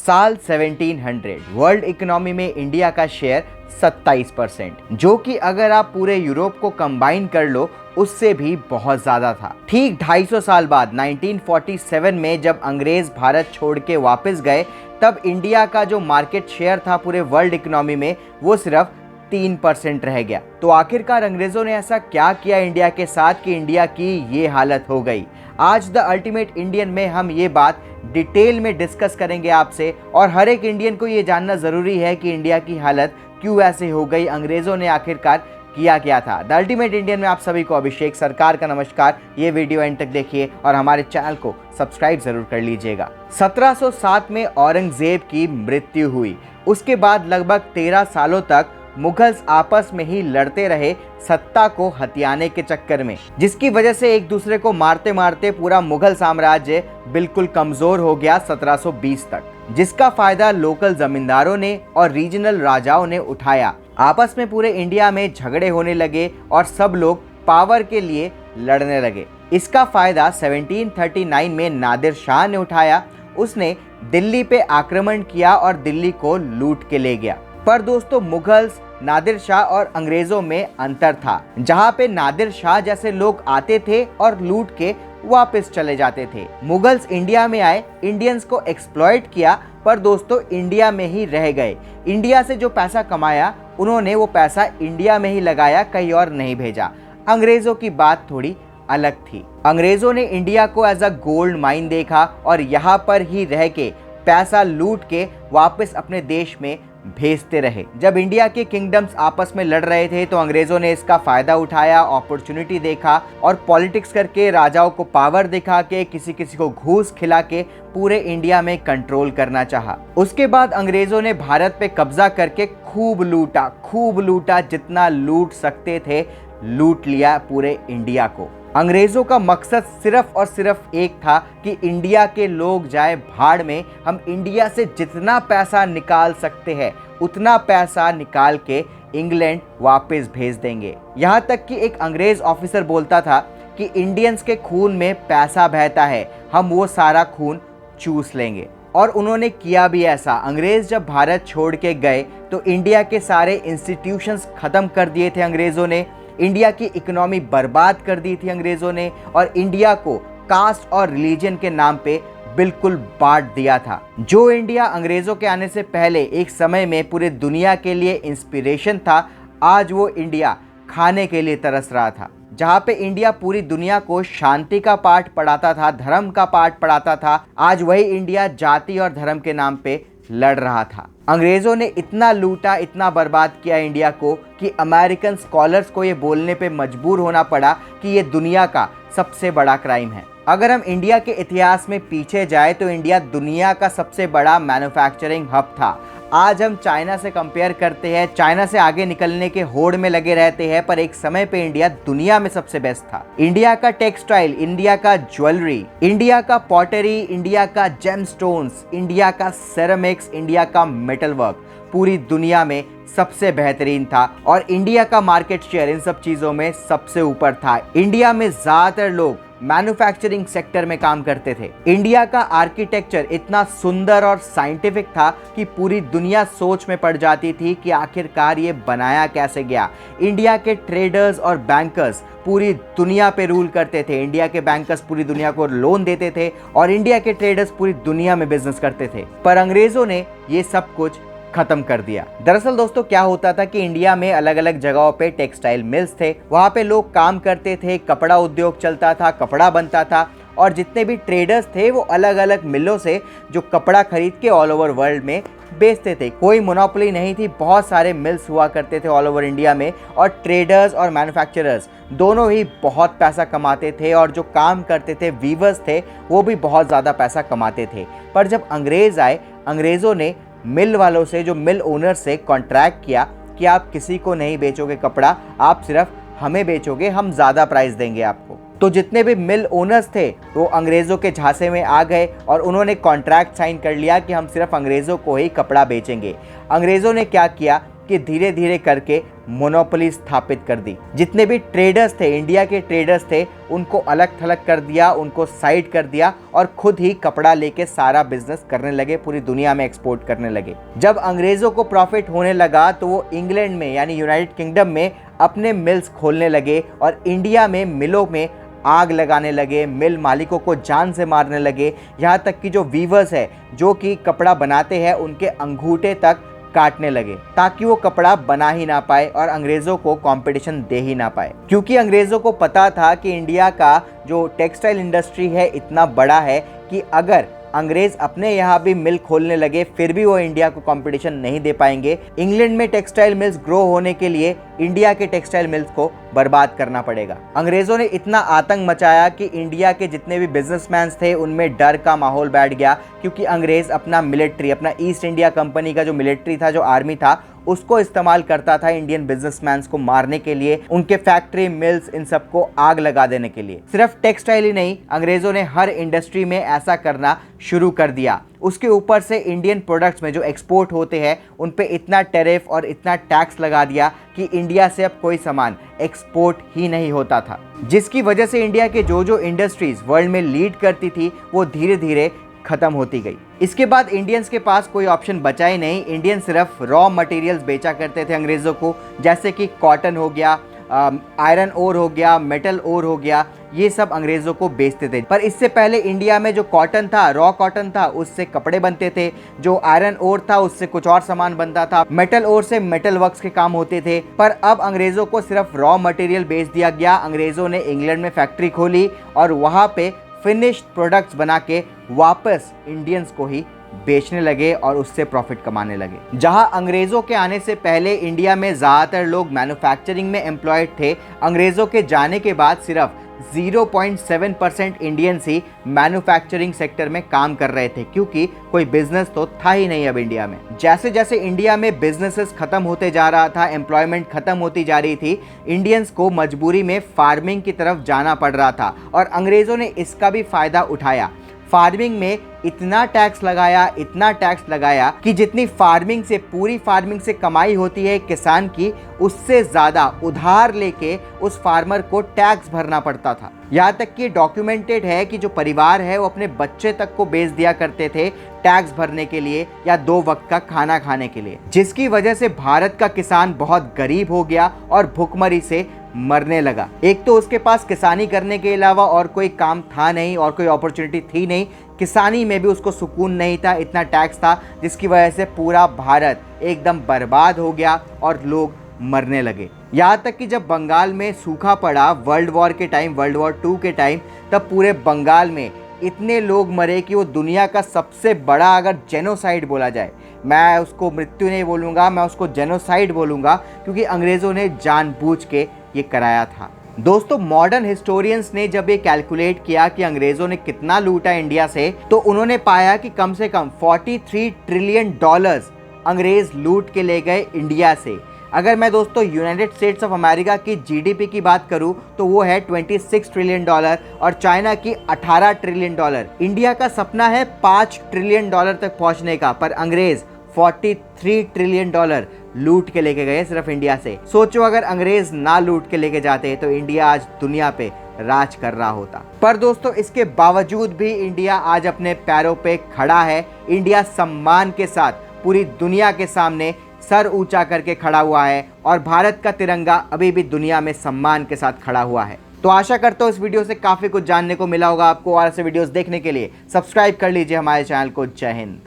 साल 1700 world economy में India का शेयर 27%, जो कि अगर आप पूरे यूरोप को कंबाइन कर लो उससे भी बहुत ज्यादा था। ठीक 250 साल बाद 1947 में जब अंग्रेज भारत छोड़ के वापस गए, तब इंडिया का जो मार्केट शेयर था पूरे वर्ल्ड इकोनॉमी में वो सिर्फ 3% रह गया। तो आखिरकार अंग्रेजों ने ऐसा क्या किया इंडिया के साथ कि इंडिया की ये हालत हो गई। आज द अल्टीमेट इंडियन में हम ये बात डिटेल में डिस्कस करेंगे आपसे, और हर एक इंडियन को ये जानना जरूरी है कि इंडिया की हालत क्यों ऐसे हो गई, अंग्रेजों ने आखिरकार किया क्या था। द अल्टीमेट इंडियन में आप सभी को अभिषेक सरकार का नमस्कार। ये वीडियो एंड तक देखिए और हमारे चैनल को सब्सक्राइब जरूर कर लीजिएगा। 1707 में औरंगजेब की मृत्यु हुई। उसके बाद लगभग 13 सालों तक मुगल्स आपस में ही लड़ते रहे सत्ता को हथियाने के चक्कर में, जिसकी वजह से एक दूसरे को मारते मारते पूरा मुगल साम्राज्य बिल्कुल कमजोर हो गया 1720 तक, जिसका फायदा लोकल जमींदारों ने और रीजनल राजाओं ने उठाया। आपस में पूरे इंडिया में झगड़े होने लगे और सब लोग पावर के लिए लड़ने लगे। इसका फायदा 1739 में नादिर शाह ने उठाया। उसने दिल्ली पे आक्रमण किया और दिल्ली को लूट के ले गया। पर दोस्तों, मुगल्स, नादिर शाह और अंग्रेजों में अंतर था। जहां पे नादिर शाह जैसे लोग आते थे और लूट के वापस चले जाते थे। मुगल्स इंडिया में आए, इंडियंस को एक्सप्लॉइट किया, पर दोस्तों इंडिया में ही रह गए। इंडिया से जो पैसा कमाया उन्होंने वो पैसा इंडिया में ही लगाया, कहीं और नहीं भेजा। अंग्रेजों की बात थोड़ी अलग थी। अंग्रेजों ने इंडिया को एज अ गोल्ड माइन देखा और यहाँ पर ही रह के पैसा लूट के वापस अपने देश में भेजते रहे। जब इंडिया के किंगडम्स आपस में लड़ रहे थे तो अंग्रेजों ने इसका फायदा उठाया, अपॉर्चुनिटी देखा और पॉलिटिक्स करके राजाओं को पावर दिखा के किसी किसी को घूस खिला के पूरे इंडिया में कंट्रोल करना चाहा। उसके बाद अंग्रेजों ने भारत पे कब्जा करके खूब लूटा, जितना लूट सकते थे लूट लिया पूरे इंडिया को। अंग्रेजों का मकसद सिर्फ और सिर्फ एक था कि इंडिया के लोग जाए भाड़ में, हम इंडिया से जितना पैसा निकाल सकते हैं उतना पैसा निकाल के इंग्लैंड वापस भेज देंगे। यहाँ तक कि एक अंग्रेज ऑफिसर बोलता था कि इंडियंस के खून में पैसा बहता है, हम वो सारा खून चूस लेंगे। और उन्होंने किया भी ऐसा। अंग्रेज जब भारत छोड़ के गए तो इंडिया के सारे इंस्टीट्यूशंस खत्म कर दिए थे अंग्रेजों ने, इंडिया की इकोनॉमी बर्बाद कर दी थी अंग्रेजों ने, और इंडिया को कास्ट और रिलीजन के नाम पे बिल्कुल बांट दिया था। जो इंडिया अंग्रेजों के आने से पहले एक समय में पूरे दुनिया के लिए इंस्पिरेशन था, आज वो इंडिया खाने के लिए तरस रहा था। जहाँ पे इंडिया पूरी दुनिया को शांति का पाठ पढ़ाता था, धर्म का पाठ पढ़ाता था, आज वही इंडिया जाति और धर्म के नाम पे लड़ रहा था। अंग्रेजों ने इतना लूटा, इतना बर्बाद किया इंडिया को कि अमेरिकन स्कॉलर्स को ये बोलने पे मजबूर होना पड़ा कि ये दुनिया का सबसे बड़ा क्राइम है। अगर हम इंडिया के इतिहास में पीछे जाए तो इंडिया दुनिया का सबसे बड़ा मैन्युफैक्चरिंग हब था। आज हम चाइना से कंपेयर करते हैं, चाइना से आगे निकलने के होड़ में लगे रहते हैं, पर एक समय पे इंडिया दुनिया में सबसे बेस्ट था। इंडिया का टेक्सटाइल, इंडिया का ज्वेलरी, इंडिया का पॉटरी, इंडिया का जेमस्टोन्स, इंडिया का सेरामिक्स, इंडिया का मेटल वर्क पूरी दुनिया में सबसे बेहतरीन था। और इंडिया का मार्केट शेयर इन सब चीजों में सबसे ऊपर था। इंडिया में ज्यादातर लोग मैन्युफैक्चरिंग सेक्टर में काम करते थे। इंडिया का आर्किटेक्चर इतना सुंदर और साइंटिफिक था कि पूरी दुनिया सोच में पड़ जाती थी कि आखिरकार ये बनाया कैसे गया। इंडिया के ट्रेडर्स और बैंकर्स पूरी दुनिया पे रूल करते थे। इंडिया के बैंकर्स पूरी दुनिया को लोन देते थे और इंडिया के ट्रेडर्स पूरी दुनिया में बिजनेस करते थे। पर अंग्रेजों ने ये सब कुछ खत्म कर दिया। दरअसल दोस्तों क्या होता था कि इंडिया में अलग अलग जगहों पे टेक्सटाइल मिल्स थे, वहाँ पे लोग काम करते थे, कपड़ा उद्योग चलता था, कपड़ा बनता था, और जितने भी ट्रेडर्स थे वो अलग अलग मिलों से जो कपड़ा खरीद के ऑल ओवर वर्ल्ड में बेचते थे। कोई मोनोपोली नहीं थी, बहुत सारे मिल्स हुआ करते थे ऑल ओवर इंडिया में, और ट्रेडर्स और मैन्युफैक्चरर्स दोनों ही बहुत पैसा कमाते थे, और जो काम करते थे वीवर्स थे वो भी बहुत ज़्यादा पैसा कमाते थे। पर जब अंग्रेज आए, अंग्रेज़ों ने मिल वालों से, जो मिल ओनर से कॉन्ट्रैक्ट किया कि आप किसी को नहीं बेचोगे कपड़ा, आप सिर्फ हमें बेचोगे, हम ज़्यादा प्राइस देंगे आपको। तो जितने भी मिल ओनर्स थे वो अंग्रेज़ों के झांसे में आ गए और उन्होंने कॉन्ट्रैक्ट साइन कर लिया कि हम सिर्फ अंग्रेज़ों को ही कपड़ा बेचेंगे। अंग्रेज़ों ने क्या किया, कि धीरे धीरे करके मोनोपोली स्थापित कर दी। जितने भी ट्रेडर्स थे, इंडिया के ट्रेडर्स थे, उनको अलग थलग कर दिया, उनको साइड कर दिया और खुद ही कपड़ा लेके सारा बिजनेस करने लगे, पूरी दुनिया में एक्सपोर्ट करने लगे। जब अंग्रेजों को प्रॉफिट होने लगा तो वो इंग्लैंड में यानी यूनाइटेड किंगडम में अपने मिल्स खोलने लगे और इंडिया में मिलों में आग लगाने लगे, मिल मालिकों को जान से मारने लगे। यहाँ तक कि जो वीवर्स है, जो कि कपड़ा बनाते हैं, उनके अंगूठे तक काटने लगे ताकि वो कपड़ा बना ही ना पाए और अंग्रेजों को कंपटीशन दे ही ना पाए। क्योंकि अंग्रेजों को पता था कि इंडिया का जो टेक्सटाइल इंडस्ट्री है इतना बड़ा है कि अगर अंग्रेज अपने यहाँ भी मिल खोलने लगे फिर भी वो इंडिया को कंपटीशन नहीं दे पाएंगे। इंग्लैंड में टेक्सटाइल मिल्स ग्रो होने के लिए इंडिया के टेक्सटाइल मिल्स को बर्बाद करना पड़ेगा। अंग्रेजों ने इतना आतंक मचाया कि इंडिया के जितने भी बिजनेसमैन थे उनमें डर का माहौल बैठ गया, क्योंकि अंग्रेज अपना मिलिट्री, अपना ईस्ट इंडिया कंपनी का जो मिलिट्री था, जो आर्मी था, उसको इस्तेमाल करता था इंडियन बिजनेसमैन को मारने के लिए, उनके फैक्ट्री मिल्स इन सबको आग लगा देने के लिए। सिर्फ टेक्सटाइल ही नहीं, अंग्रेजों ने हर इंडस्ट्री में ऐसा करना शुरू कर दिया। उसके ऊपर से इंडियन प्रोडक्ट्स में जो एक्सपोर्ट होते हैं उन पे इतना टैरिफ और इतना टैक्स लगा दिया कि इंडिया से अब कोई सामान एक्सपोर्ट ही नहीं होता था, जिसकी वजह से इंडिया के जो इंडस्ट्रीज वर्ल्ड में लीड करती थी वो धीरे धीरे खत्म होती गई। इसके बाद इंडियंस के पास कोई ऑप्शन बचा ही नहीं। इंडियन सिर्फ रॉ मटेरियल्स बेचा करते थे अंग्रेजों को, जैसे कि कॉटन हो गया, आयरन ओर हो गया, मेटल ओर हो गया, ये सब अंग्रेजों को बेचते थे। पर इससे पहले इंडिया में जो कॉटन था, रॉ कॉटन था, उससे कपड़े बनते थे। जो आयरन ओर था उससे कुछ और सामान बनता था। मेटल ओर से मेटल वर्क्स के काम होते थे। पर अब अंग्रेजों को सिर्फ रॉ मटेरियल बेच दिया गया। अंग्रेजों ने इंग्लैंड में फैक्ट्री खोली और वहां पे फिनिश्ड प्रोडक्ट्स बना के वापस इंडियंस को ही बेचने लगे और उससे प्रॉफिट कमाने लगे। जहां अंग्रेजों के आने से पहले इंडिया में ज़्यादातर लोग मैन्युफैक्चरिंग में एम्प्लॉयड थे, अंग्रेजों के जाने के बाद सिर्फ 0.7% इंडियंस ही मैन्युफैक्चरिंग सेक्टर में काम कर रहे थे, क्योंकि कोई बिजनेस तो था ही नहीं अब इंडिया में। जैसे जैसे इंडिया में बिजनेसेस खत्म होते जा रहा था, एम्प्लॉयमेंट खत्म होती जा रही थी, इंडियंस को मजबूरी में फार्मिंग की तरफ जाना पड़ रहा था और अंग्रेजों ने इसका भी फायदा उठाया। फार्मिंग में इतना टैक्स लगाया कि जितनी फार्मिंग से, पूरी फार्मिंग से कमाई होती है किसान की, उससे ज़्यादा उधार लेके उस फार्मर को टैक्स भरना पड़ता था। यहाँ तक कि डॉक्यूमेंटेड है कि जो परिवार है वो अपने बच्चे तक को बेच दिया करते थे टैक्स भरने के लिए या 2 वक्त का खाना खाने के लिए, जिसकी वजह से भारत का किसान बहुत गरीब हो गया और भुखमरी से मरने लगा। एक तो उसके पास किसानी करने के अलावा और कोई काम था नहीं और कोई अपॉर्चुनिटी थी नहीं, किसानी में भी उसको सुकून नहीं था, इतना टैक्स था, जिसकी वजह से पूरा भारत एकदम बर्बाद हो गया और लोग मरने लगे। यहाँ तक कि जब बंगाल में सूखा पड़ा वर्ल्ड वॉर के टाइम, वर्ल्ड वॉर 2 के टाइम, तब पूरे बंगाल में इतने लोग मरे कि वो दुनिया का सबसे बड़ा, अगर जेनोसाइड बोला जाए, मैं उसको मृत्यु नहीं बोलूँगा, मैं उसको जेनोसाइड बोलूँगा, क्योंकि अंग्रेज़ों ने जानबूझ के ये कराया था। दोस्तों, मॉडर्न हिस्टोरियंस ने जब ये कैलकुलेट किया कि अंग्रेजों ने कितना लूटा इंडिया से, तो उन्होंने पाया कि कम से कम $43 ट्रिलियन अंग्रेज लूट के ले गए इंडिया से। अगर मैं दोस्तों यूनाइटेड स्टेट्स ऑफ अमेरिका की जीडीपी की बात करूं तो वो है $26 ट्रिलियन और चाइना की $18 ट्रिलियन। इंडिया का सपना है $5 ट्रिलियन तक पहुंचने का, पर अंग्रेज $43 ट्रिलियन लूट के लेके गए सिर्फ इंडिया से। सोचो अगर अंग्रेज ना लूट के लेके जाते तो इंडिया आज दुनिया पे राज कर रहा होता। पर दोस्तों, इसके बावजूद भी इंडिया आज अपने पैरों पे खड़ा है। इंडिया सम्मान के साथ पूरी दुनिया के सामने सर ऊंचा करके खड़ा हुआ है और भारत का तिरंगा अभी भी दुनिया में सम्मान के साथ खड़ा हुआ है। तो आशा करता हूँ इस वीडियो से काफी कुछ जानने को मिला होगा आपको, और ऐसे वीडियोस देखने के लिए सब्सक्राइब कर लीजिए हमारे चैनल को। जय हिंद।